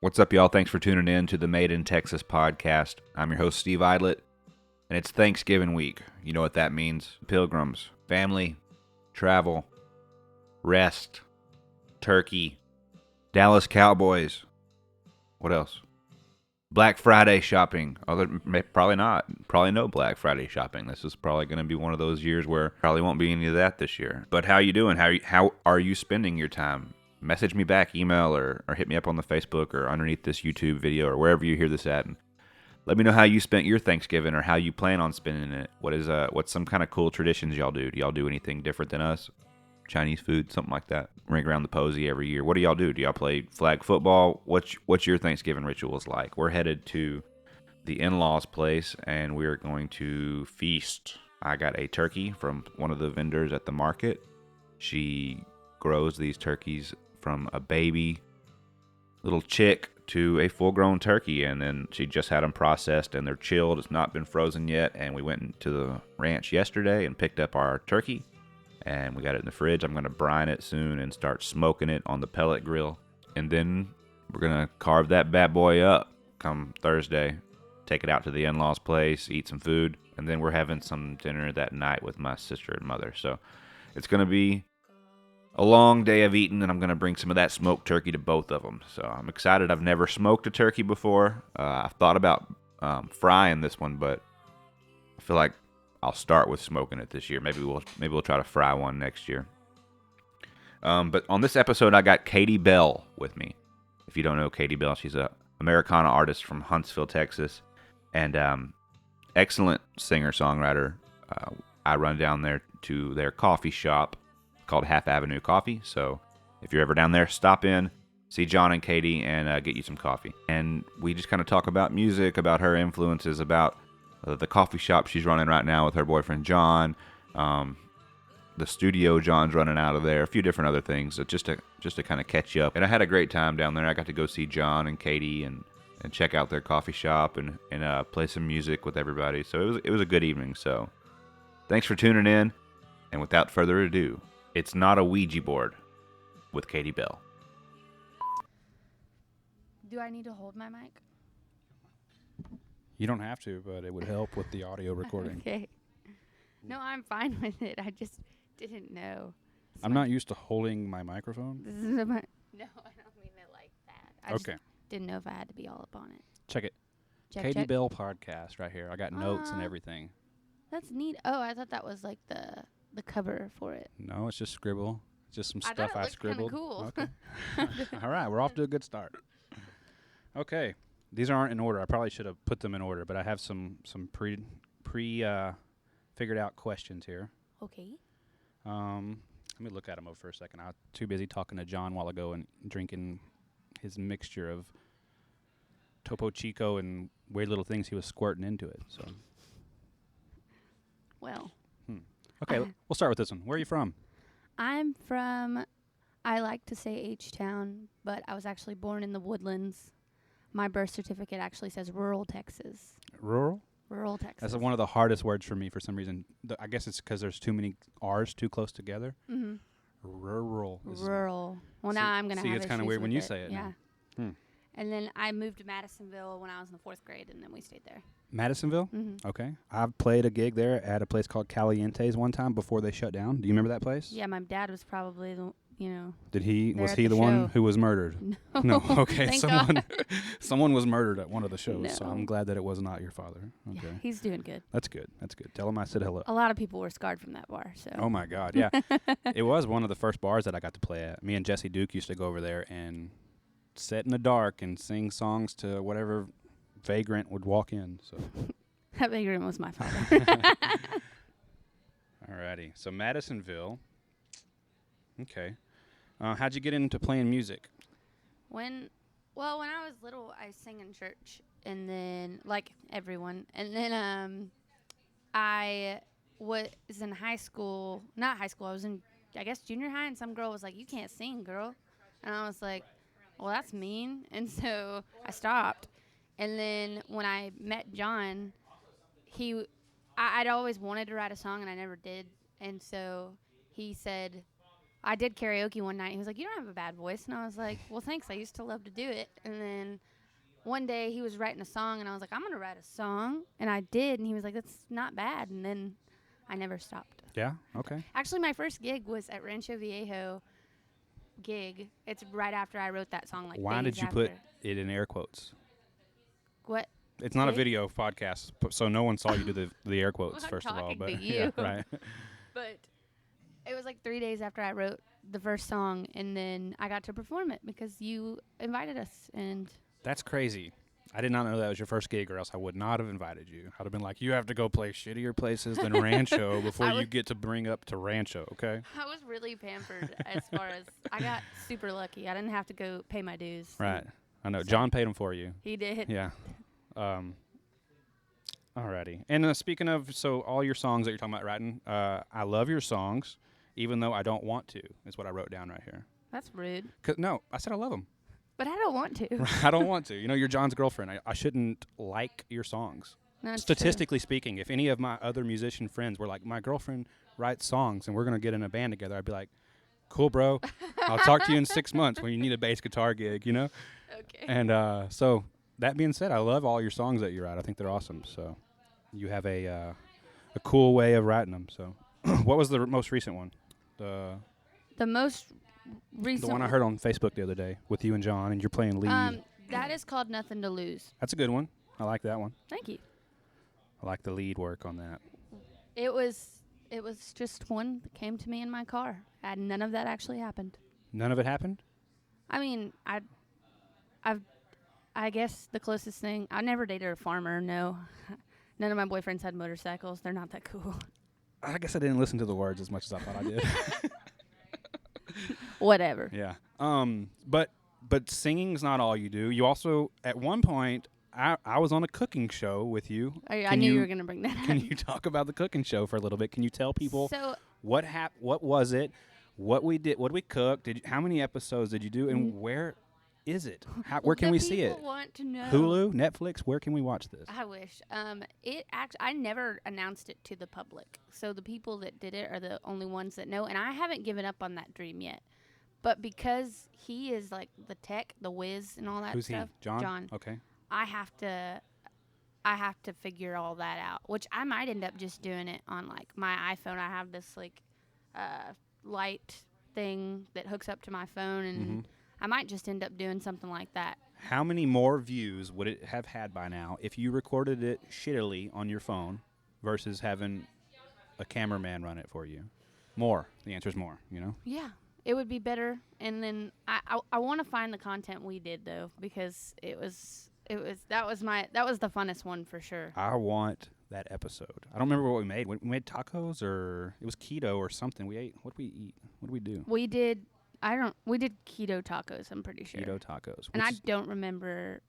What's up, y'all? Thanks for tuning in to the Made in Texas podcast. I'm your host, Steve Idlett, and it's Thanksgiving week. You know what that means. Pilgrims, family, travel, rest, turkey, Dallas Cowboys. What else? Black Friday shopping. Probably not. Probably no Black Friday shopping. This is probably going to be one of those years where probably won't be any of that this year. But how you doing? How are you spending your time? Message me back, email, or hit me up on the Facebook or underneath this YouTube video or wherever you hear this at. And let me know how you spent your Thanksgiving or how you plan on spending it. What's some kind of cool traditions y'all do? Do y'all do anything different than us? Chinese food, something like that. Ring around the posy every year. What do y'all do? Do y'all play flag football? What's your Thanksgiving rituals like? We're headed to the in-laws' place and we're going to feast. I got a turkey from one of the vendors at the market. She grows these turkeys from a baby little chick to a full-grown turkey, and then she just had them processed and they're chilled. It's not been frozen yet, and we went into the ranch yesterday and picked up our turkey, and we got it in the fridge. I'm going to brine it soon and start smoking it on the pellet grill, and then we're going to carve that bad boy up come Thursday, take it out to the in-laws' place, eat some food, and then we're having some dinner that night with my sister and mother. So it's going to be a long day of eating, and I'm going to bring some of that smoked turkey to both of them. So I'm excited. I've never smoked a turkey before. I've thought about frying this one, but I feel like I'll start with smoking it this year. Maybe we'll try to fry one next year. But on this episode, I got Katey Bell with me. If you don't know Katey Bell, she's a Americana artist from Huntsville, Texas, and excellent singer-songwriter. I run down there to their coffee shop called Half Avenue Coffee. So if you're ever down there, stop in, see John and Katey, and get you some coffee. And we just kind of talk about music, about her influences, about the coffee shop she's running right now with her boyfriend John, the studio John's running out of there, a few different other things, just to kind of catch you up. And I had a great time down there. I got to go see John and Katey and check out their coffee shop and play some music with everybody. So it was a good evening. So thanks for tuning in. And without further ado, it's Not a Ouija Board with Katey Bell. Do I need to hold my mic? You don't have to, but it would help with the audio recording. Okay. No, I'm fine with it. I just didn't know. I'm not used to holding my microphone. This is my. No, I don't mean it like that. I Okay. just didn't know if I had to be all up on it. Check it. Check, Katey check. Bell podcast right here. I got notes and everything. That's neat. Oh, I thought that was like the cover for it. No, it's just scribble. It's just some I stuff thought it I looked scribbled. Cool. Okay. All right, we're off to a good start. Okay. These aren't in order. I probably should have put them in order, but I have some pre figured out questions here. Okay. Let me look at them over for a second. I was too busy talking to John a while ago and drinking his mixture of Topo Chico and weird little things he was squirting into it. So. Well. Okay, we'll start with this one. Where are you from? I'm from, I like to say H-Town, but I was actually born in the Woodlands. My birth certificate actually says rural Texas. Rural? Rural Texas. That's one of the hardest words for me for some reason. I guess it's because there's too many R's too close together. Mm-hmm. Rural. Rural. Well, now I'm going to have it's kind of weird when you say it. Yeah. Now. And then I moved to Madisonville when I was in the 4th grade, and then we stayed there. Madisonville? Mm-hmm. Okay. I've played a gig there at a place called Caliente's one time before they shut down. Do you remember that place? Yeah, my dad was probably the, Was he the one who was murdered? No. Okay. Thank God. Someone was murdered at one of the shows, No. so I'm glad that it was not your father. Okay. Yeah, he's doing good. That's good. Tell him I said hello. A lot of people were scarred from that bar, so. Oh my God, yeah. It was one of the first bars that I got to play at. Me and Jesse Duke used to go over there and sit in the dark and sing songs to whatever vagrant would walk in. So That vagrant was my father. Alrighty. So Madisonville. Okay. How'd you get into playing music? When I was little, I sang in church, and then, like everyone, and then I was in high school, not high school, I was in, I guess, junior high, and some girl was like, "You can't sing, girl." And I was like, well, that's mean. And so I stopped. And then when I met John, I'd always wanted to write a song, and I never did. And so he said, I did karaoke one night. He was like, "You don't have a bad voice," and I was like, "Well, thanks. I used to love to do it." And then one day he was writing a song, and I was like, "I'm gonna write a song," and I did. And he was like, "That's not bad." And then I never stopped. Yeah. Okay. Actually, my first gig was at Rancho Viejo gig. It's right after I wrote that song. Like, Why days did you after. put it in air quotes? What? It's not a Gig? video podcast, so no one saw you do the air quotes I'm first of all. talking But to yeah, you. right. But it was like 3 days after I wrote the first song, and then I got to perform it because you invited us. And That's crazy. I did not know that was your first gig, or else I would not have invited you. I'd have been like, you have to go play shittier places than Rancho before you get to bring up to Rancho, okay? I was really pampered as far as I got super lucky. I didn't have to go pay my dues. Right. I know. So- John paid them for you. He did. Yeah. Alrighty. And speaking of, so all your songs that you're talking about writing, I love your songs, even though I don't want to, is what I wrote down right here. That's rude. No, I said I love them. But I don't want to. I don't want to. You know, you're John's girlfriend. I shouldn't like your songs. That's Statistically speaking, if any of my other musician friends were like, my girlfriend writes songs and we're going to get in a band together, I'd be like, cool, bro. I'll talk to you in 6 months when you need a bass guitar gig, you know? true. Okay. And so that being said, I love all your songs that you write. I think they're awesome. So you have a cool way of writing them. So what was the most recent one? The most recent. The one I heard on Facebook the other day with you and John, and you're playing lead. That is called Nothing to Lose. That's a good one. I like that one. Thank you. I like the lead work on that. It was just one that came to me in my car, and none of that actually happened. None of it happened? I mean, I guess the closest thing, I never dated a farmer. No, none of my boyfriends had motorcycles. They're not that cool. I guess I didn't listen to the words as much as I thought I did. Whatever. Yeah. But singing's not all you do. You also, at one point, I was on a cooking show with you. I knew you were gonna bring that up. Can you talk about the cooking show for a little bit? Can you tell people So what was it? What we did? What we cooked? How many episodes did you do? And where is it? Where can we see it? People want to know. Hulu, Netflix. Where can we watch this? I wish. I never announced it to the public, so the people that did it are the only ones that know. And I haven't given up on that dream yet. But because he is like the tech, the whiz, and all that Who's stuff. he? John. John. Okay. I have to figure all that out, which I might end up just doing it on like my iPhone. I have this like light thing that hooks up to my phone, and I might just end up doing something like that. How many more views would it have had by now if you recorded it shittily on your phone versus having a cameraman run it for you? More. The answer is more, you know? Yeah, it would be better. And then I want to find the content we did though, because that was the funnest one for sure. I want that episode. I don't remember what we made. We made tacos, or it was keto or something. We ate. What did we eat? What did we do? We did keto tacos, I'm pretty sure. Keto tacos. And I don't remember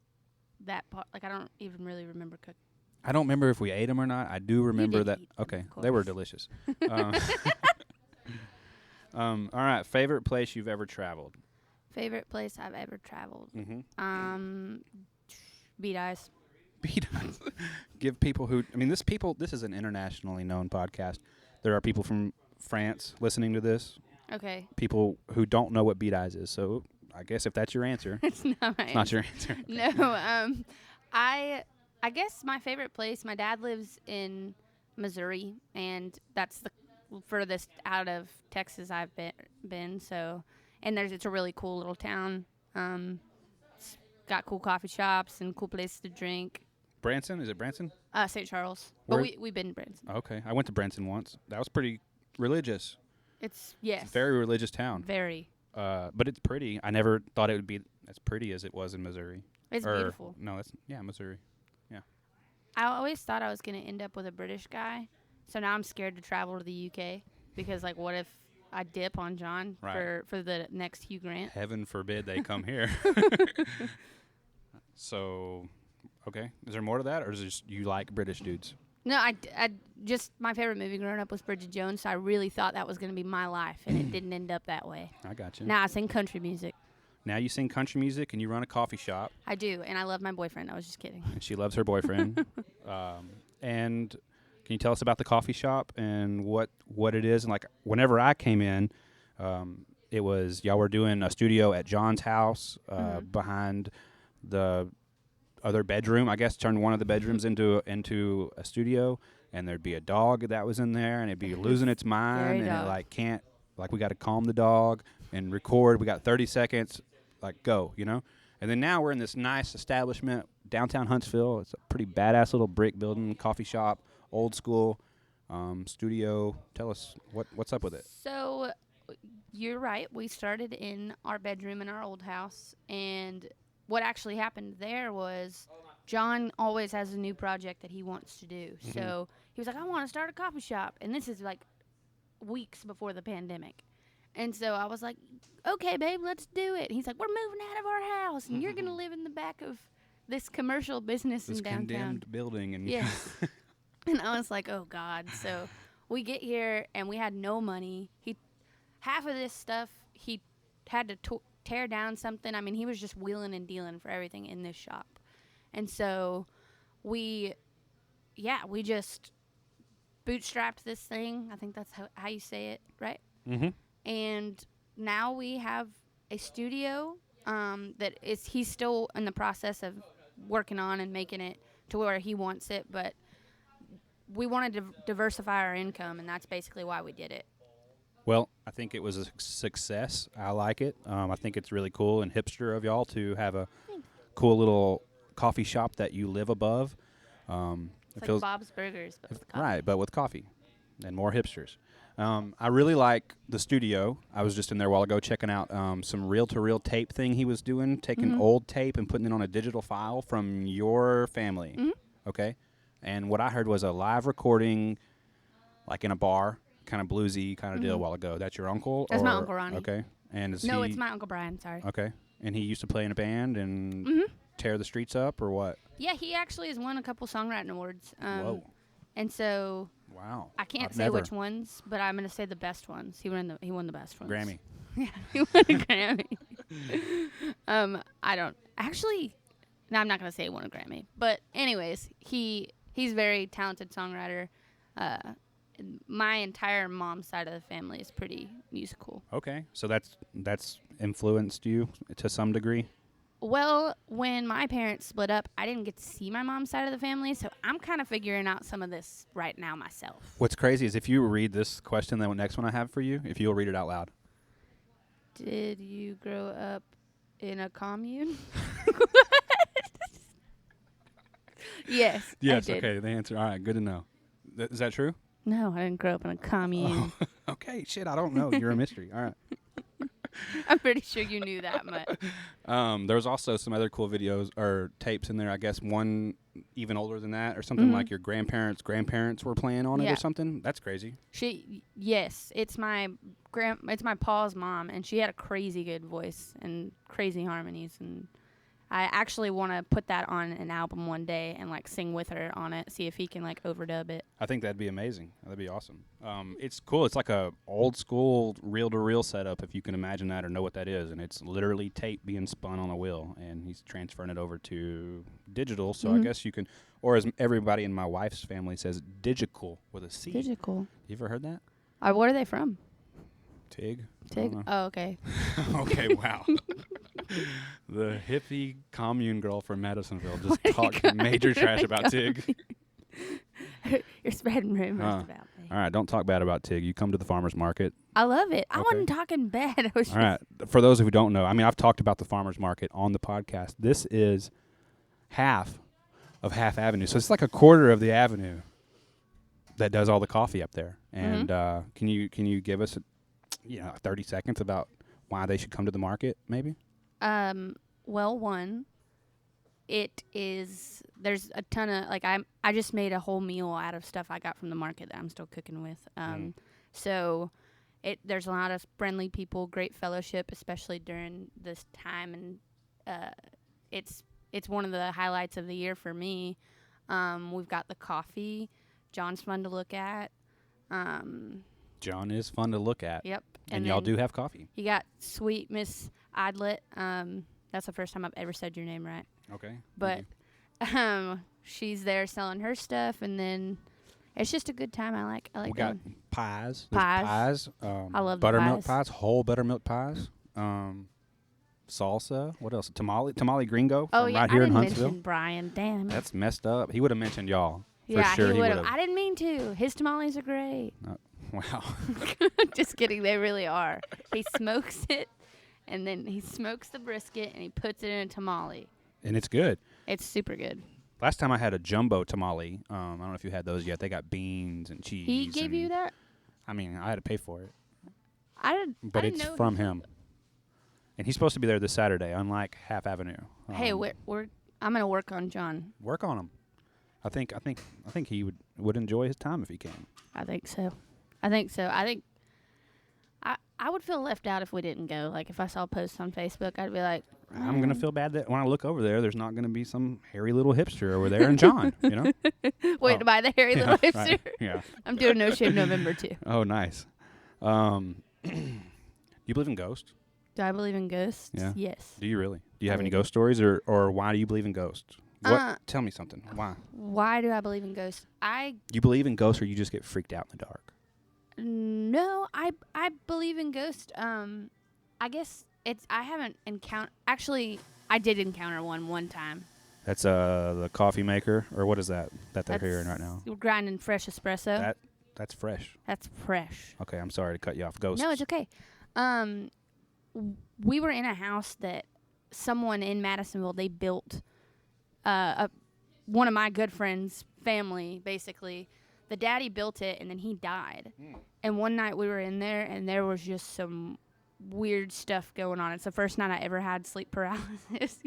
that part. Like, I don't even really remember cooking. I don't remember if we ate them or not. I do remember did that. eat them, Okay, of they were course. delicious. All right, favorite place you've ever traveled? Favorite place I've ever traveled? Mm-hmm. Beat Eyes. Beat Eyes. Give people who, I mean, this is an internationally known podcast. There are people from France listening to this, Okay. people who don't know what Beat Eyes is. So I guess if that's your answer, It's not my it's not your answer. No, I guess my favorite place, my dad lives in Missouri, and that's the furthest out of Texas I've been. So, and it's a really cool little town. It's got cool coffee shops and cool places to drink. Branson? Is it Branson? St. Charles. Where- But we've been in Branson. Okay. I went to Branson once. That was pretty religious. It's, yes. It's a very religious town. Very. But it's pretty. I never thought it would be as pretty as it was in Missouri. It's beautiful. No, Missouri. I always thought I was going to end up with a British guy. So now I'm scared to travel to the UK because, like, what if I dip on John Right. for the next Hugh Grant? Heaven forbid they come here. So, okay. Is there more to that, or is it just you like British dudes? No, I just, my favorite movie growing up was Bridget Jones, so I really thought that was going to be my life, and it didn't end up that way. I got you. Now I sing country music. Now you sing country music and you run a coffee shop, I do, and I love my boyfriend. I was just kidding. and she loves her boyfriend. And can you tell us about the coffee shop and what it is? And like, whenever I came in, it was y'all were doing a studio at John's house Mhm. behind the other bedroom. I guess turned one of the bedrooms into a studio, and there'd be a dog that was in there, and it'd be losing its mind, Scary and it dog. like can't like we got to calm the dog and record. We got 30 seconds, like go, you know. And then now we're in this nice establishment downtown Huntsville. It's a pretty badass little brick building, coffee shop, old school studio. Tell us what's up with it. So you're right. We started in our bedroom in our old house, and what actually happened there was John always has a new project that he wants to do. Mhm. So he was like, I want to start a coffee shop, and this is like weeks before the pandemic. And so I was like, okay, babe, let's do it. He's like, we're moving out of our house, and you're going to live in the back of this commercial business This in downtown. condemned building and Yes. And I was like, oh, God. So we get here, and we had no money. Half of this stuff, he had to tear down something. I mean, he was just wheeling and dealing for everything in this shop. And so we just bootstrapped this thing. I think that's how you say it, right? Mm-hmm. And now we have a studio he's still in the process of working on and making it to where he wants it, but we wanted to diversify our income, and that's basically why we did it. Well, I think it was a success. I like it. I think it's really cool and hipster of y'all to have a cool little coffee shop that you live above. It's like Bob's Burgers, but with coffee. Right, but with coffee and more hipsters. I really like the studio. I was just in there a while ago checking out some reel-to-reel tape thing he was doing, taking old tape and putting it on a digital file from your family. Mhm. Okay? And what I heard was a live recording, like in a bar, kind of bluesy kind of deal a while ago. That's your uncle? That's my Uncle Ronnie. Okay. And is No, he, it's my Uncle Brian, sorry. Okay. And he used to play in a band and tear the streets up or what? Yeah, he actually has won a couple songwriting awards. Whoa. And so Wow. I can't I've say never. which ones, but I'm going to say the best ones. He won the best ones. Grammy. Yeah, he won a Grammy. I don't actually. No, I'm not gonna say he won a Grammy. But anyways, he's very talented songwriter. My entire mom's side of the family is pretty musical. Okay. So that's influenced you to some degree? Well, when my parents split up, I didn't get to see my mom's side of the family, so I'm kind of figuring out some of this right now myself. What's crazy is if you read this question, the next one I have for you, if you'll read it out loud. Did you grow up in a commune? Yes. Yes, I did. okay, the answer. All right, good to know. Is that true? No, I didn't grow up in a commune. Oh, okay, shit, I don't know. You're a mystery. All right. I'm pretty sure you knew that much. There's also some other cool videos or tapes in there. I guess one even older than that or something like your grandparents were playing on it Yeah. or something. That's crazy. Yes, it's my pa's mom, and she had a crazy good voice and crazy harmonies, and I actually want to put that on an album one day and like sing with her on it, see if he can like overdub it. I think that'd be amazing. That'd be awesome. It's cool. It's like a old school reel-to-reel setup, if you can imagine that or know what that is. And it's literally tape being spun on a wheel, and he's transferring it over to digital. So I guess you can, or as everybody in my wife's family says, digical with a C. Digital. You ever heard that? Where are they from? Tig? Tig? Oh, okay. Okay, wow. The hippie commune girl from Madisonville just Where are you talked going? major trash about Tig. You're spreading rumors Uh, about me. All right, don't talk bad about Tig. You come to the farmer's market. I love it. I Okay. wasn't talking bad. I was All right. For those who don't know, I mean, I've talked about the farmer's market on the podcast. This is half of Half Avenue. So it's like a quarter of the avenue that does all the coffee up there. And can you give us 30 seconds about why they should come to the market, maybe? Well, one, there's a ton of, like, I just made a whole meal out of stuff I got from the market that I'm still cooking with. So there's a lot of friendly people, great fellowship, especially during this time. And, it's one of the highlights of the year for me. We've got the coffee. John's fun to look at. John is fun to look at. Yep. And y'all do have coffee. You got sweet Miss Idlett. That's the first time I've ever said your name right. Okay. But she's there selling her stuff, and then It's just a good time. I like We got going. pies. There's Pies. I love the buttermilk pies. whole buttermilk pies. Salsa. What else? Tamale gringo Oh, from yeah. right I here in didn't Huntsville. mention Brian. Damn it. That's messed up. He would have mentioned y'all. Yeah, for sure he would have. would've. I didn't mean to. His tamales are great. Wow. Just kidding. They really are. He smokes it, and then he smokes the brisket, and he puts it in a tamale. And it's good. It's super good. Last time I had a jumbo tamale. I don't know if you had those yet. They got beans and cheese. He gave you that? I mean, I had to pay for it. I But didn't it's know from him. And he's supposed to be there this Saturday, unlike Half Avenue. Hey, I'm gonna work on John. Work on him. I think he would enjoy his time if he can. I think so. I think I would feel left out if we didn't go. Like, if I saw posts on Facebook, I'd be like, I'm going to feel bad that when I look over there's not going to be some hairy little hipster over there and John, you know? Wait to buy the hairy little hipster. Right. Yeah. I'm doing No Shave November, too. Oh, nice. You believe in ghosts? Do I believe in ghosts? Yeah. Yes. Do you really? Do you I have any believe ghost stories, or why do you believe in ghosts? What? Tell me something. Why? Why do I believe in ghosts? You believe in ghosts, or you just get freaked out in the dark? No, I believe in ghosts. I guess I haven't encountered. Actually, I did encounter one time. That's the coffee maker, or what is that they're hearing right now? We're grinding fresh espresso. That's fresh. That's fresh. Okay, I'm sorry to cut you off. Ghosts. No, it's okay. We were in a house that someone in Madisonville, they built. One of my good friends' family, basically, the daddy built it, and then he died. And one night we were in there, and there was just some weird stuff going on. It's the first night I ever had sleep paralysis.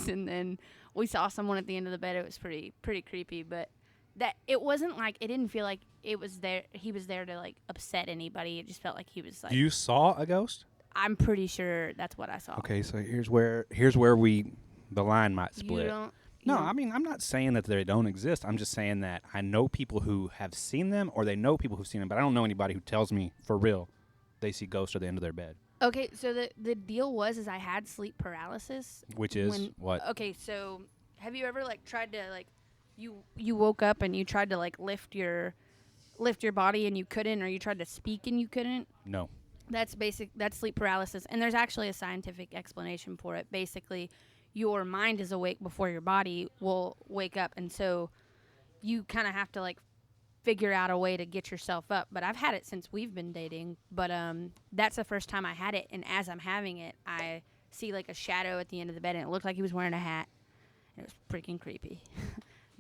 And then we saw someone at the end of the bed. It was pretty creepy, but that it wasn't like, it didn't feel like it was there. He was there to like upset anybody. It just felt like he was like. You saw a ghost? I'm pretty sure that's what I saw. Okay, so here's where the line might split. I mean, I'm not saying that they don't exist. I'm just saying that I know people who have seen them, or they know people who've seen them, but I don't know anybody who tells me for real they see ghosts at the end of their bed. Okay, so the deal was I had sleep paralysis. Which is what? Okay, so have you ever like tried to like you woke up and you tried to like lift your body and you couldn't, or you tried to speak and you couldn't? No. That's sleep paralysis, and there's actually a scientific explanation for it. Basically, your mind is awake before your body will wake up, and so you kind of have to like figure out a way to get yourself up. But I've had it since we've been dating, but that's the first time I had it, and as I'm having it, I see like a shadow at the end of the bed, and it looked like he was wearing a hat. It was freaking creepy.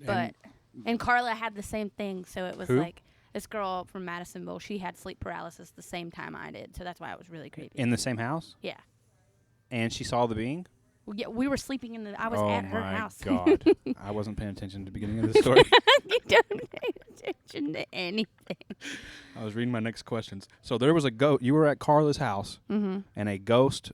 And Carla had the same thing, so it was like this girl from Madisonville, she had sleep paralysis the same time I did, so that's why it was really creepy. In the same house? Yeah. And she saw the being? Yeah, we were sleeping I was at her house. Oh, my God. I wasn't paying attention to the beginning of the story. You don't pay attention to anything. I was reading my next questions. So there was a ghost. You were at Carla's house, and a ghost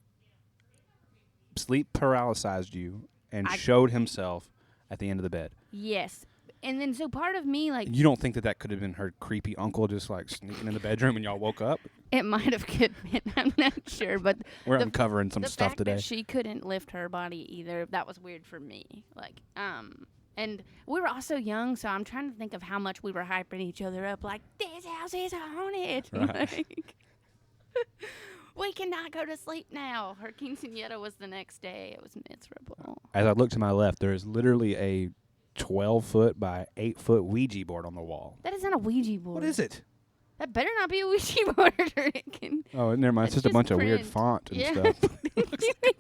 sleep paralyzed you and showed himself at the end of the bed. Yes. And then so part of me, like... You don't think that could have been her creepy uncle just, like, sneaking in the bedroom and y'all woke up? It might have could been. I'm not sure, but... We're uncovering some stuff today. The fact that she couldn't lift her body either, that was weird for me. Like, and we were also young, so I'm trying to think of how much we were hyping each other up. Like, this house is haunted. Right. Like, we cannot go to sleep now. Her quinceañera was the next day. It was miserable. As I look to my left, there is literally a 12-foot by 8-foot Ouija board on the wall. That is not a Ouija board. What is it? That better not be a Ouija board. Oh, never mind. It's just a bunch of weird font and stuff.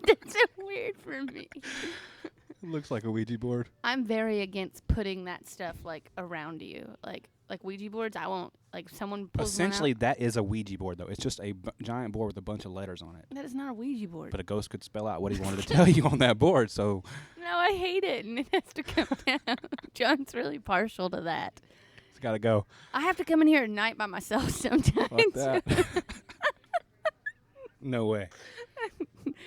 That's so weird for me. It looks like a Ouija board. I'm very against putting that stuff like around you, like Ouija boards. I won't like someone pulls Essentially, one out. that is a Ouija board, though. It's just a giant board with a bunch of letters on it. That is not a Ouija board. But a ghost could spell out what he wanted to tell you on that board. So no, I hate it, and it has to come down. John's really partial to that. it's got to go. I have to come in here at night by myself sometimes. Fuck that. No way.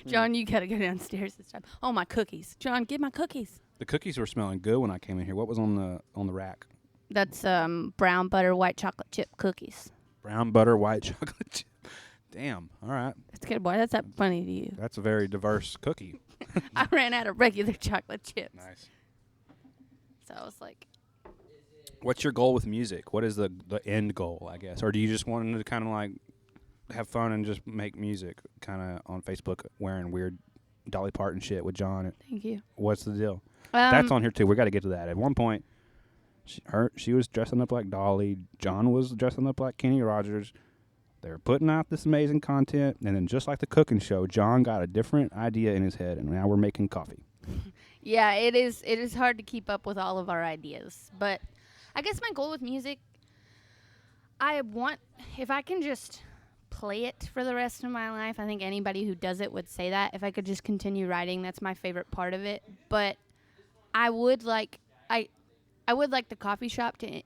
John, you gotta go downstairs this time. Oh, my cookies. John, get my cookies. The cookies were smelling good when I came in here. What was on the rack? That's brown butter white chocolate chip cookies. Brown butter, white chocolate chip. Damn. All right. That's good, boy. That's not funny to you. That's a very diverse cookie. I ran out of regular chocolate chips. Nice. So I was like, What's your goal with music? What is the end goal, I guess? Or do you just want to kind of like have fun and just make music kind of on Facebook wearing weird Dolly Parton shit with John? Thank you. What's the deal? That's on here too. We got to get to that. At one point, she was dressing up like Dolly. John was dressing up like Kenny Rogers. They were putting out this amazing content, and then just like the cooking show, John got a different idea in his head, and now we're making coffee. Yeah, it is hard to keep up with all of our ideas. But I guess my goal with music, if I can just play it for the rest of my life, I think anybody who does it would say that. If I could just continue writing, that's my favorite part of it. But I would like the coffee shop to,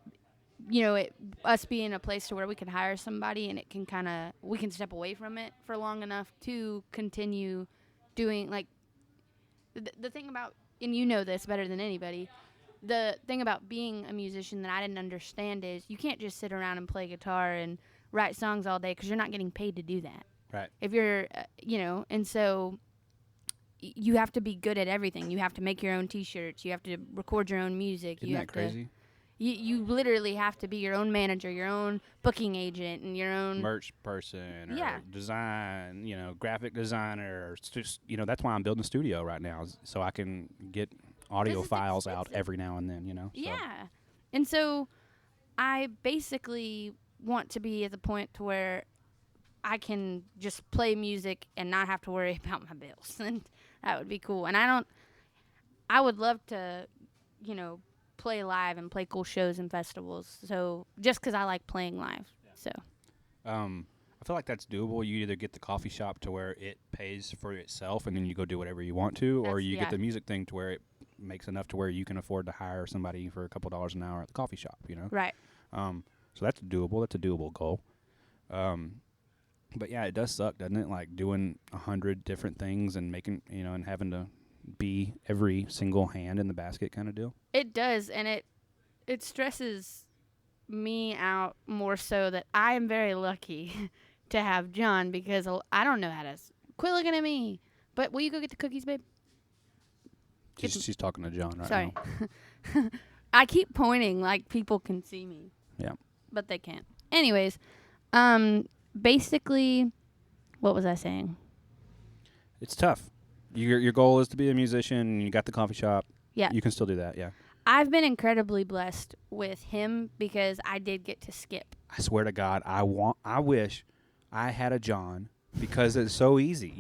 us being a place to where we can hire somebody and it can we can step away from it for long enough to continue doing, like, the thing about, and you know this better than anybody, the thing about being a musician that I didn't understand is you can't just sit around and play guitar and write songs all day because you're not getting paid to do that. Right. If you're, and so you have to be good at everything. You have to make your own T-shirts. You have to record your own music. Isn't that crazy? You literally have to be your own manager, your own booking agent, and your own merch person, or design, graphic designer. Or just, that's why I'm building a studio right now, so I can get audio files out every now and then, So. Yeah. And so I basically want to be at the point to where I can just play music and not have to worry about my bills. And that would be cool. And I would love to, play live and play cool shows and festivals. So just because I like playing live. So. I feel like that's doable. You either get the coffee shop to where it pays for itself and then you go do whatever you want to, or you get the music thing to where it makes enough to where you can afford to hire somebody for a couple $1 an hour at the coffee shop, Right. So that's doable. That's a doable goal. But yeah, it does suck, doesn't it? Like doing 100 different things and making, and having to be every single hand in the basket kind of deal. It does, and it stresses me out more so that I am very lucky to have John, because I don't know how to quit looking at me. But will you go get the cookies, babe? She's talking to John right Sorry. now. I keep pointing like people can see me. Yeah. But they can't. Anyways, basically, what was I saying? It's tough. Your goal is to be a musician, and you got the coffee shop. Yeah. You can still do that, yeah. I've been incredibly blessed with him because I did get to skip. I swear to God, I wish I had a John because it's so easy.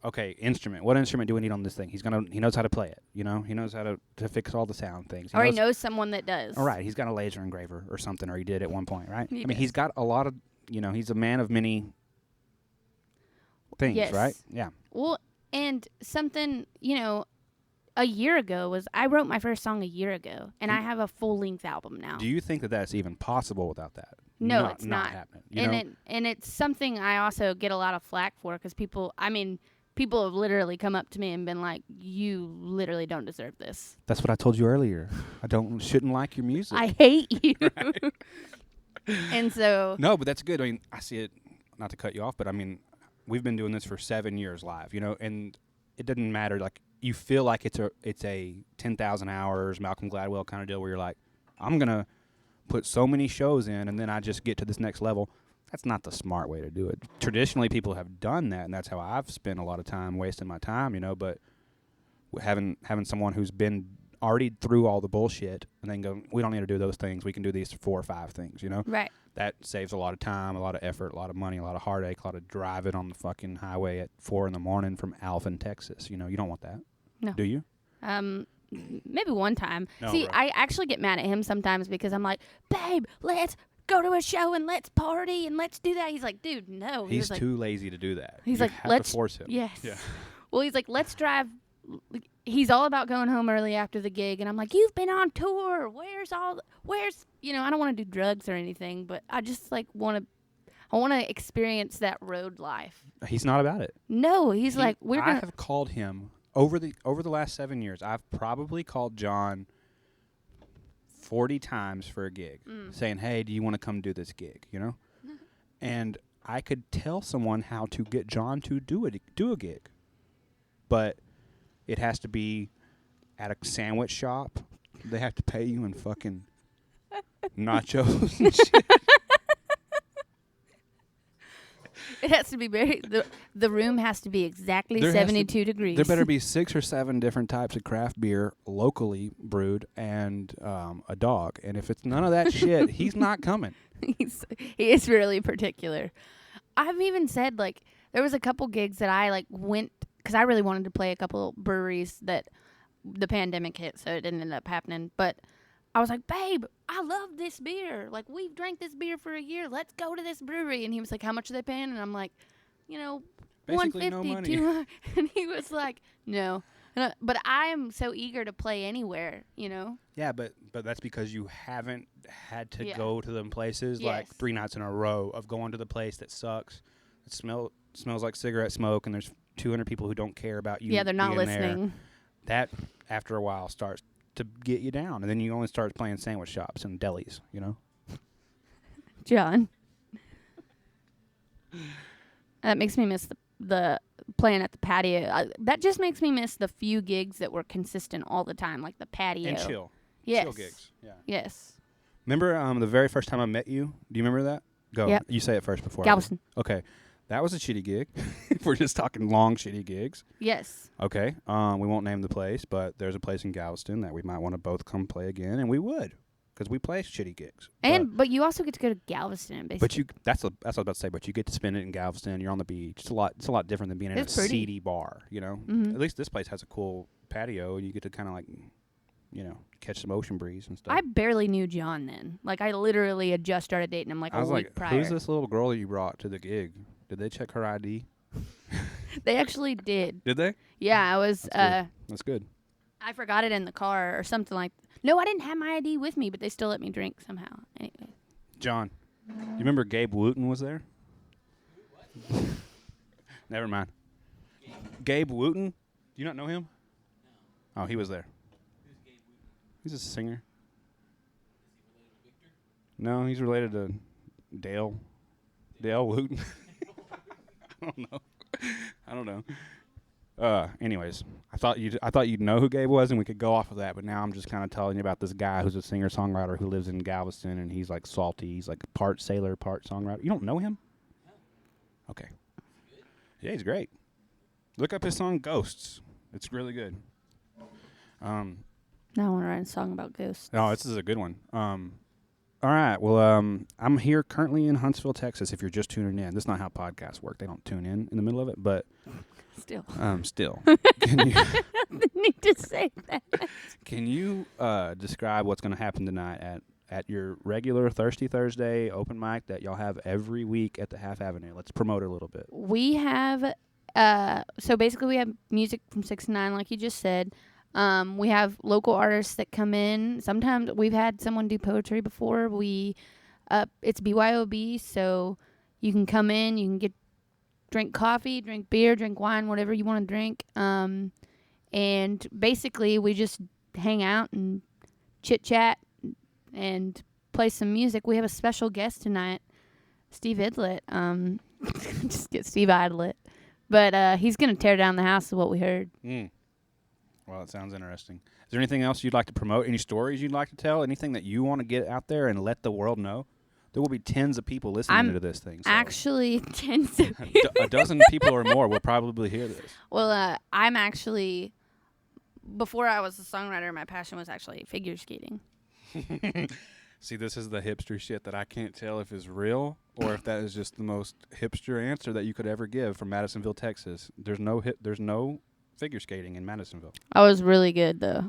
Okay, instrument. What instrument do we need on this thing? He knows how to play it. He knows how to fix all the sound things. He knows someone that does. All right, he's got a laser engraver or something, or he did at one point, right? Does. He's got a lot of, he's a man of many things, yes. Right? Yeah. Well, and something, a year ago I wrote my first song a year ago, and I have a full-length album now. Do you think that that's even possible without that? No, it's not. Happening. And it's something I also get a lot of flack for, because people have literally come up to me and been like, "You literally don't deserve this." That's what I told you earlier. Shouldn't like your music. I hate you. Right. And so. No, but that's good. I see it. Not to cut you off, but we've been doing this for 7 years live, and it doesn't matter. Like, you feel like it's a 10,000 hours Malcolm Gladwell kind of deal where you're like, I'm gonna put so many shows in, and then I just get to this next level. That's not the smart way to do it. Traditionally, people have done that, and that's how I've spent a lot of time wasting my time, But having someone who's been already through all the bullshit and then go, we don't need to do those things. We can do these 4 or 5 things, Right. That saves a lot of time, a lot of effort, a lot of money, a lot of heartache, a lot of driving on the fucking highway at 4 a.m. from Alphen, Texas. You don't want that. No. Do you? Maybe one time. No, See, bro. I actually get mad at him sometimes because I'm like, "Babe, let's go to a show and let's party and let's do that." He's like, "Dude, no." He's too lazy to do that. He's you like, have "Let's to force him." Yes. Yeah. Well, he's like, "Let's drive." He's all about going home early after the gig, and I'm like, "You've been on tour. Where's I don't want to do drugs or anything, but I just I want to experience that road life." He's not about it. No, he's like, I have called him over the last 7 years. I've probably called John 40 times for a gig, saying, "Hey, do you want to come do this gig?" And I could tell someone how to get John to do a gig, but it has to be at a sandwich shop they have to pay you in fucking nachos and shit. It has to be the room has to be exactly 72 degrees. There better be 6 or 7 different types of craft beer locally brewed and a dog. And if it's none of that shit, he's not coming. He is really particular. I've even said, like, there was a couple gigs that I, like, went, because I really wanted to play a couple breweries that the pandemic hit, so it didn't end up happening. But I was like, babe, I love this beer. Like, we've drank this beer for a year. Let's go to this brewery. And he was like, how much are they paying? And I'm like, Basically 150, no money. 200. And he was like, no. But I am so eager to play anywhere, Yeah, but that's because you haven't had to Yeah. go to them places like 3 nights in a row of going to the place that sucks. It smells like cigarette smoke, and there's 200 people who don't care about you. Yeah, they're not being there. listening. That, after a while, starts to get you down, and then you only start playing sandwich shops and delis, John. That makes me miss the playing at the patio. That just makes me miss the few gigs that were consistent all the time, like the patio. And chill. Yes. Chill gigs. Yeah. Yes. Remember the very first time I met you? Do you remember that? Go. Yep. You say it first before. Galveston. Okay. That was a shitty gig. If we're just talking long, shitty gigs. Yes. Okay. We won't name the place, but there's a place in Galveston that we might want to both come play again, and we would, because we play shitty gigs. But you also get to go to Galveston, basically. But that's what I was about to say. But you get to spend it in Galveston. You're on the beach. It's a lot different than being in a It's pretty. seedy bar. Mhm. At least this place has a cool patio, and you get to kind of like, catch some ocean breeze and stuff. I barely knew John then. Like, I literally had just started dating him like I a was week like, prior. who's this little girl that you brought to the gig? Did they check her ID? They actually did. Did they? Yeah, I was. That's good. I forgot it in the car or something like. No, I didn't have my ID with me, but they still let me drink somehow. Anyway. John, you remember Gabe Wooten was there? Never mind. Gabe Wooten? Do you not know him? No. Oh, he was there. Who's Gabe Wooten? He's a singer. Is he related to Victor? No, he's related to Dale. Dale Wooten. I don't know. Anyways, I thought you'd know who Gabe was, and we could go off of that. But now I'm just kind of telling you about this guy who's a singer-songwriter who lives in Galveston, and he's like salty. He's like part sailor, part songwriter. You don't know him? No. Okay. Yeah, he's great. Look up his song "Ghosts." It's really good. Now I want to write a song about ghosts. Oh, this is a good one. All right. Well, I'm here currently in Huntsville, Texas. If you're just tuning in, that's not how podcasts work. They don't tune in the middle of it, but Still. Still. Need to say that. Can you describe what's going to happen tonight at your regular Thirsty Thursday open mic that y'all have every week at the Half Avenue? Let's promote it a little bit. We have, so basically we have music from 6 to 9, like you just said. We have local artists that come in. Sometimes we've had someone do poetry before. It's BYOB, so you can come in, you can drink coffee, drink beer, drink wine, whatever you want to drink. And basically we just hang out and chit-chat and play some music. We have a special guest tonight, Steve Idlett. Just get Steve Idlett. But he's going to tear down the house, is what we heard. Well, it sounds interesting. Is there anything else you'd like to promote? Any stories you'd like to tell? Anything that you want to get out there and let the world know? There will be tens of people listening to this thing. So Actually, tens of a dozen people or more will probably hear this. Well, I'm actually, before I was a songwriter, my passion was actually figure skating. See, this is the hipster shit that I can't tell if is real or if that is just the most hipster answer that you could ever give from Madisonville, Texas. There's no figure skating in Madisonville. I was really good, though.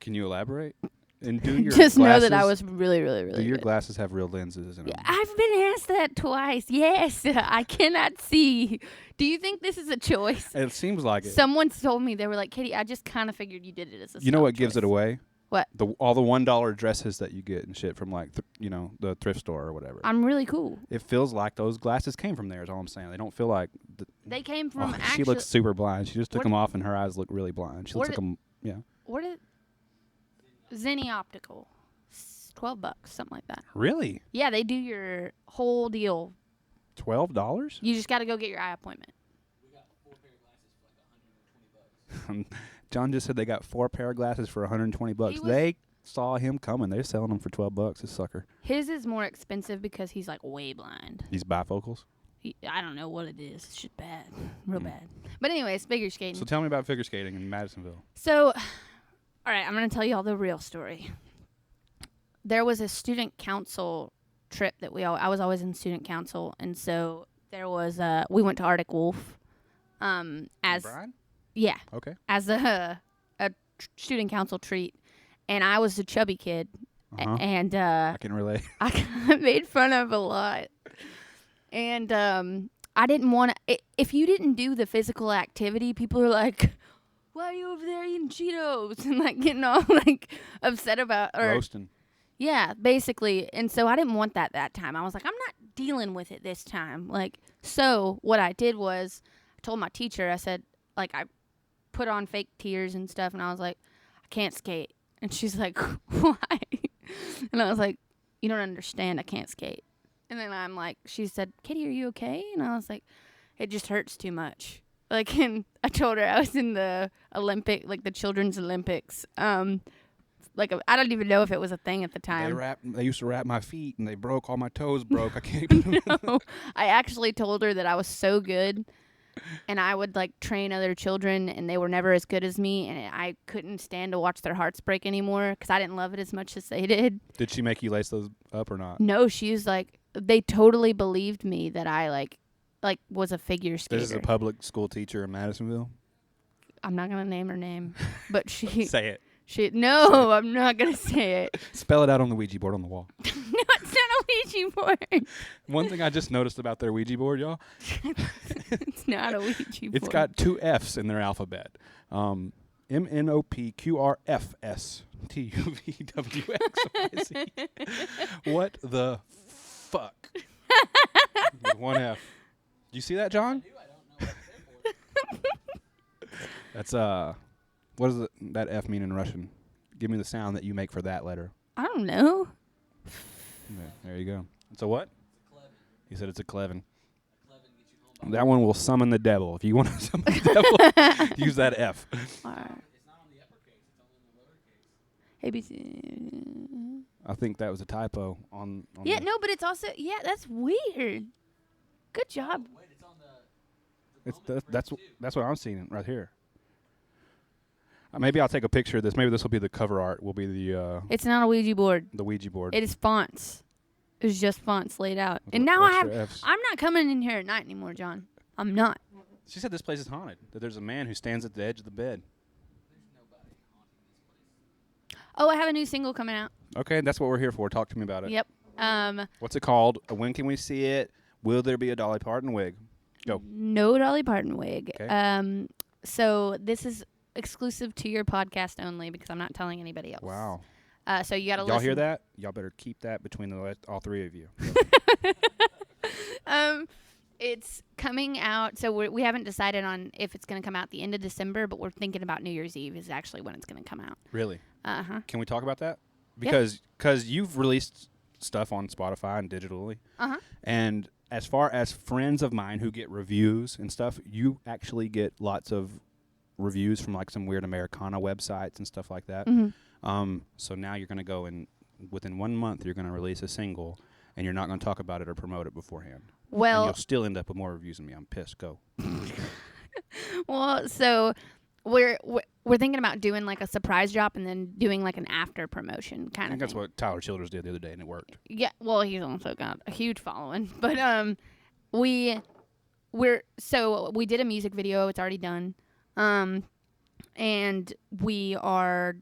Can you elaborate? And do your Just glasses, know that I was really, really, really Do your good. glasses have real lenses in them? Yeah, I've been asked that twice. Yes, I cannot see. Do you think this is a choice? It seems like it. Someone told me, they were like, Katey, I just kind of figured you did it as a You know snob what gives choice. it away? What? All the $1 dresses that you get and shit from like the thrift store or whatever. I'm really cool. It feels like those glasses came from there. Is all I'm saying. They don't feel like. They came from She actually. looks super blind. She just took What them off and her eyes look really blind. She looks like yeah. What is Zenny Optical? $12, something like that. Really? Yeah, they do your whole deal. $12? You just got to go get your eye appointment. $10 John just said they got 4 pair of glasses for $120. They saw him coming. They're selling them for $12. This sucker. His is more expensive because he's like way blind. These bifocals. I don't know what it is. It's just bad, real bad. But anyways, figure skating. So tell me about figure skating in Madisonville. So, all right, I'm gonna tell you all the real story. There was a student council trip that I was always in student council, and so there was we went to Arctic Wolf. As Brian? Yeah. Okay. As a student council treat, and I was a chubby kid, and I can relate. I got made fun of a lot, and I didn't want to. If you didn't do the physical activity, people are like, "Why are you over there eating Cheetos?" and like getting all like upset about or roasting. Yeah, basically. And so I didn't want that time. I was like, I'm not dealing with it this time. Like, so what I did was I told my teacher, I said, like, I put on fake tears and stuff, and I was like, I can't skate. And she's like, why? And I was like, you don't understand. I can't skate. And then I'm like, she said, Katey, are you okay? And I was like, it just hurts too much. Like, and I told her I was in the the Children's Olympics. Like, I don't even know if it was a thing at the time. They used to wrap my feet, and they broke. All my toes broke. I can't. No, I actually told her that I was so good, and I would, like, train other children, and they were never as good as me, and I couldn't stand to watch their hearts break anymore because I didn't love it as much as they did. Did she make you lace those up or not? No, she was like, they totally believed me that I, like was a figure skater. This is a public school teacher in Madisonville? I'm not going to name her name, but she... Say it. No, I'm not going to say it. Spell it out on the Ouija board on the wall. No, it's not a Ouija board. One thing I just noticed about their Ouija board, y'all. It's not a Ouija board. It's got 2 F's in their alphabet. MNOPQRFSTUVWXYZ. What the fuck? With 1 F. Do you see that, John? I don't know what they're for. That's what does that F mean in Russian? Give me the sound that you make for that letter. I don't know. Yeah, there you go. It's a what? It's a Clevin. He said it's a Clevin. A Clevin gets you home. That one will summon the devil. If you want to summon the devil, use that F. All right. It's not on the uppercase. It's only on the lowercase. ABC. I think that was a typo on Yeah, the, no, but it's also that's weird. Good job. Wait, it's on the that's what I'm seeing right here. Maybe I'll take a picture of this. Maybe this will be the cover art. Will be the It's not a Ouija board. the Ouija board. It is fonts. It's just fonts laid out. With And now I have. extra Fs. I'm not coming in here at night anymore, John. I'm not. She said this place is haunted. That there's a man who stands at the edge of the bed. There's nobody haunting this place. Oh, I have a new single coming out. Okay, that's what we're here for. Talk to me about it. Yep. What's it called? When can we see it? Will there be a Dolly Parton wig? Go. No Dolly Parton wig. Okay. So this is exclusive to your podcast only because I'm not telling anybody else. Wow. So you got to Y'all listen. hear that? Y'all better keep that between all 3 of you. It's coming out. So we haven't decided on if it's going to come out the end of December, but we're thinking about New Year's Eve is actually when it's going to come out. Really? Uh-huh. Can we talk about that? Yeah. Because you've released stuff on Spotify and digitally. Uh-huh. And as far as friends of mine who get reviews and stuff, you actually get lots of reviews from like some weird Americana websites and stuff like that. Mm-hmm. So now you're going to go and within 1 month you're going to release a single and you're not going to talk about it or promote it beforehand. And Well, you'll still end up with more reviews than me. I'm pissed. Go. well, so we're thinking about doing like a surprise drop and then doing like an after promotion I kind think of that's thing. what Tyler Childers did the other day and it worked. Yeah, well, he's also got a huge following, but we did a music video. It's already done, and we are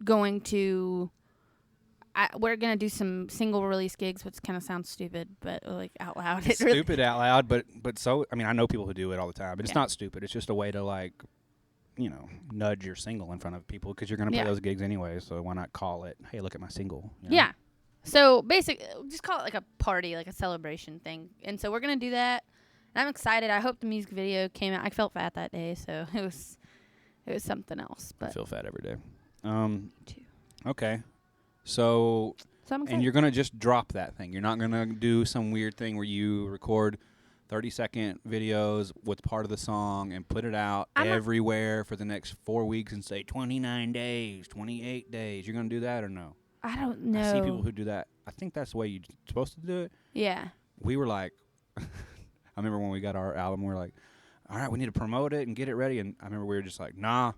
going to. We're gonna do some single release gigs, which kind of sounds stupid, but like out loud, it really Stupid out loud, but so I mean I know people who do it all the time, but it's Yeah. not stupid. It's just a way to like, nudge your single in front of people because you're gonna play Yeah. those gigs anyway. So why not call it? Hey, look at my single. you know? Yeah. So basically, just call it like a party, like a celebration thing. And so we're gonna do that. And I'm excited. I hope the music video came out. I felt fat that day, so it was something else. I But feel fat every day. too. Okay. So I'm excited. and you're gonna just drop that thing. You're not gonna do some weird thing where you record 30-second videos with part of the song and put it out everywhere for the next 4 weeks and say 29 days, 28 days. You're going to do that or no? I don't know. I see people who do that. I think that's the way you're supposed to do it. Yeah. We were like, I remember when we got our album, we were like, all right, we need to promote it and get it ready. And I remember we were just like, nah,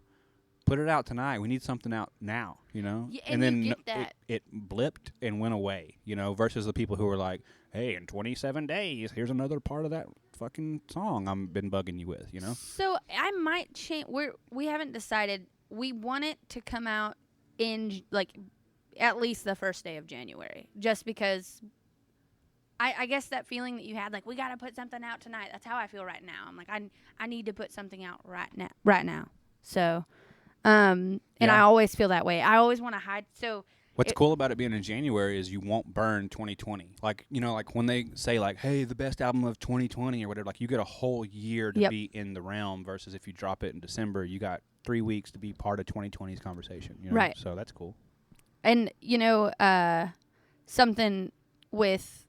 put it out tonight. We need something out now, you know? Yeah, and then you get that. It blipped and went away, you know, versus the people who were like, hey, in 27 days, here's another part of that fucking song I've been bugging you with, you know? So I might change. We haven't decided. We want it to come out in, like, at least the first day of January, just because I guess that feeling that you had, like, we got to put something out tonight. That's how I feel right now. I'm like, I need to put something out right now. So, and I always feel that way. I always want to hide. So what's cool about it being in January is you won't burn 2020. Like, you know, like when they say like, hey, the best album of 2020 or whatever, like you get a whole year to be in the realm versus if you drop it in December, you got 3 weeks to be part of 2020's conversation. You know? Right. So that's cool. And, you know, something with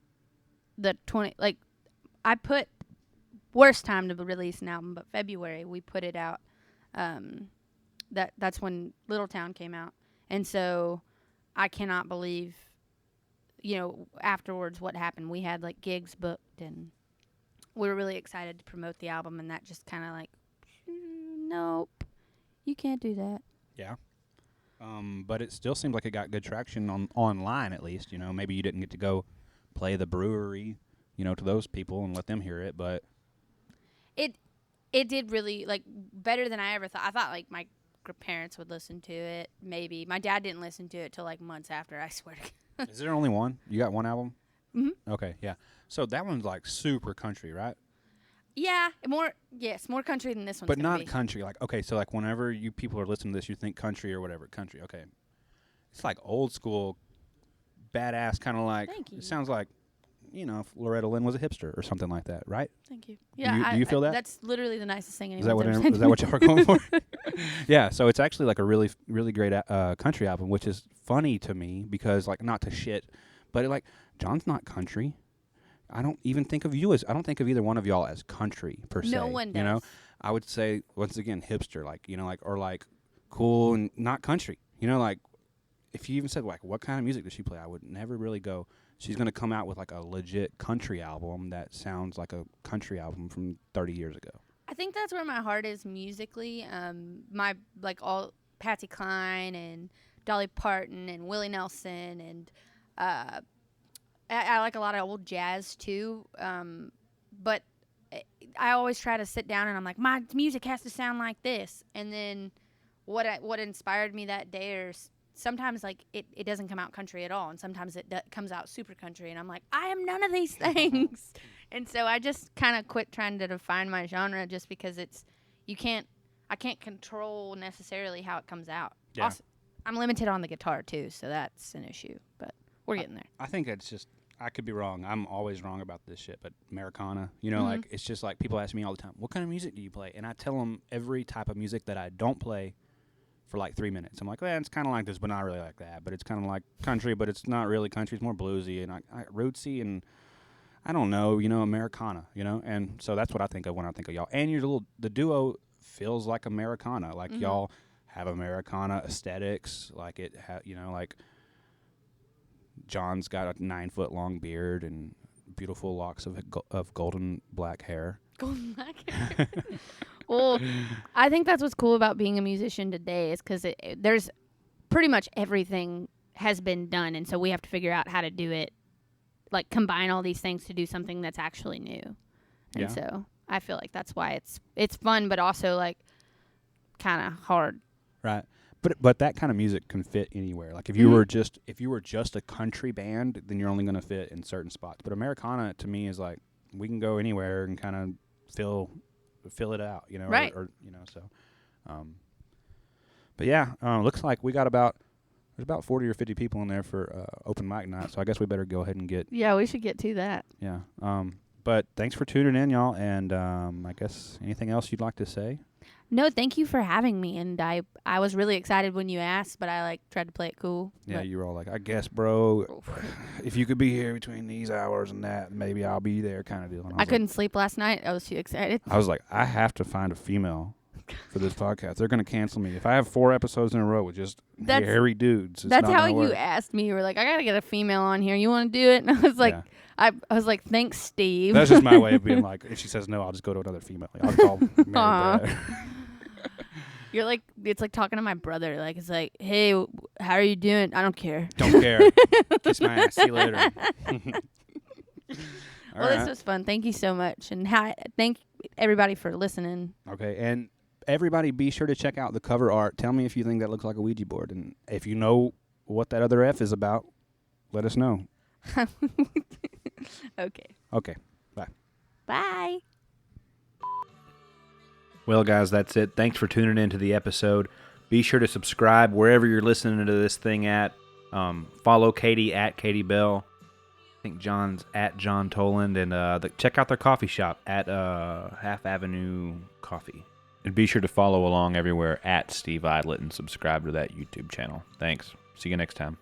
the 20, like, I put worst time to release an album, but February we put it out. That's when Little Town came out. And so I cannot believe, you know, afterwards what happened. We had, like, gigs booked, and we were really excited to promote the album, and that just kind of like, nope, you can't do that. Yeah. But it still seemed like it got good traction online, at least. You know, maybe you didn't get to go play the brewery, you know, to those people and let them hear it, but it did really, like, better than I ever thought. I thought, like, my parents would listen to it, maybe. My dad didn't listen to it till, like, months after, I swear to God. Is there only one? You got one album? Mm-hmm. Okay, yeah. So that one's, like, super country, right? Yeah, more country than this one's but gonna not be. Country. Like, okay, so, like, whenever you people are listening to this, you think country or whatever. Country, okay. It's, like, old school, badass, kind of like, Thank you. It sounds like, you know, if Loretta Lynn was a hipster or something like that, right? Thank you. Yeah, do you feel that? That's literally the nicest thing Is anyone's that ever said. is that what y'all are going for? Yeah, so it's actually like a really, really great country album, which is funny to me because, like, not to shit, but like John's not country. I don't even think of you as. I don't think of either one of y'all as country per se. No one does. You know, I would say once again hipster, like, you know, like, or like cool and not country. You know, like if you even said like what kind of music does she play, I would never really go. She's gonna come out with like a legit country album that sounds like a country album from 30 years ago. I think that's where my heart is musically. My, like, all Patsy Cline and Dolly Parton and Willie Nelson, and I like a lot of old jazz too. But I always try to sit down and I'm like, my music has to sound like this. And then what inspired me that day, or sometimes, like, it doesn't come out country at all, and sometimes it comes out super country, and I'm like, I am none of these things. And so I just kind of quit trying to define my genre, just because I can't control necessarily how it comes out. Yeah. Also, I'm limited on the guitar too, so that's an issue, but we're getting there. I think it's just, I could be wrong. I'm always wrong about this shit, but Americana, you know, like, it's just like people ask me all the time, what kind of music do you play? And I tell them every type of music that I don't play for like 3 minutes. I'm like, well, it's kind of like this, but not really like that. But it's kind of like country, but it's not really country. It's more bluesy and I rootsy, and I don't know, you know, Americana, you know. And so that's what I think of when I think of y'all. And the duo feels like Americana. Like, y'all have Americana aesthetics. Like, you know, like John's got a 9-foot long beard and beautiful locks of golden black hair. Golden black hair. Well, I think that's what's cool about being a musician today, is because there's pretty much everything has been done, and so we have to figure out how to do it, like, combine all these things to do something that's actually new. And so I feel like that's why it's fun, but also, like, kind of hard. Right. But that kind of music can fit anywhere. Like, if you were just a country band, then you're only going to fit in certain spots. But Americana to me is like, we can go anywhere and kind of fill it out, you know, right? Or you know, so. But yeah, looks like there's about 40 or 50 people in there for open mic night. So I guess we better go ahead and get. Yeah, we should get to that. Yeah. But thanks for tuning in, y'all. And I guess anything else you'd like to say? No, thank you for having me. And I was really excited when you asked, but I tried to play it cool. Yeah, but- you were all like, I guess, bro, if you could be here between these hours and that, maybe I'll be there kind of deal. And I couldn't sleep last night. I was too excited. I was like, I have to find a female for this podcast. They're going to cancel me. If I have 4 episodes in a row with just That's- hairy dudes, it's That's not how gonna you work. asked me. You were like, I got to get a female on here. You want to do it? And I was like, Yeah. I was like, thanks, Steve. That's just my way of being like, if she says no, I'll just go to another female. I'll call Mary Aw. Brad. You're like, it's like talking to my brother. Like, it's like, hey, how are you doing? I don't care. Don't care. Kiss my ass. See you later. Well, this was fun. Thank you so much. And thank everybody for listening. Okay, and everybody be sure to check out the cover art. Tell me if you think that looks like a Ouija board. And if you know what that other F is about, let us know. Okay. Okay. Bye. Well, guys, that's it. Thanks for tuning in to the episode. Be sure to subscribe wherever you're listening to this thing at. Follow Katey at Katey Bell. I think John's at John Toland. And check out their coffee shop at Half Avenue Coffee. And be sure to follow along everywhere at Steve Idlett and subscribe to that YouTube channel. Thanks. See you next time.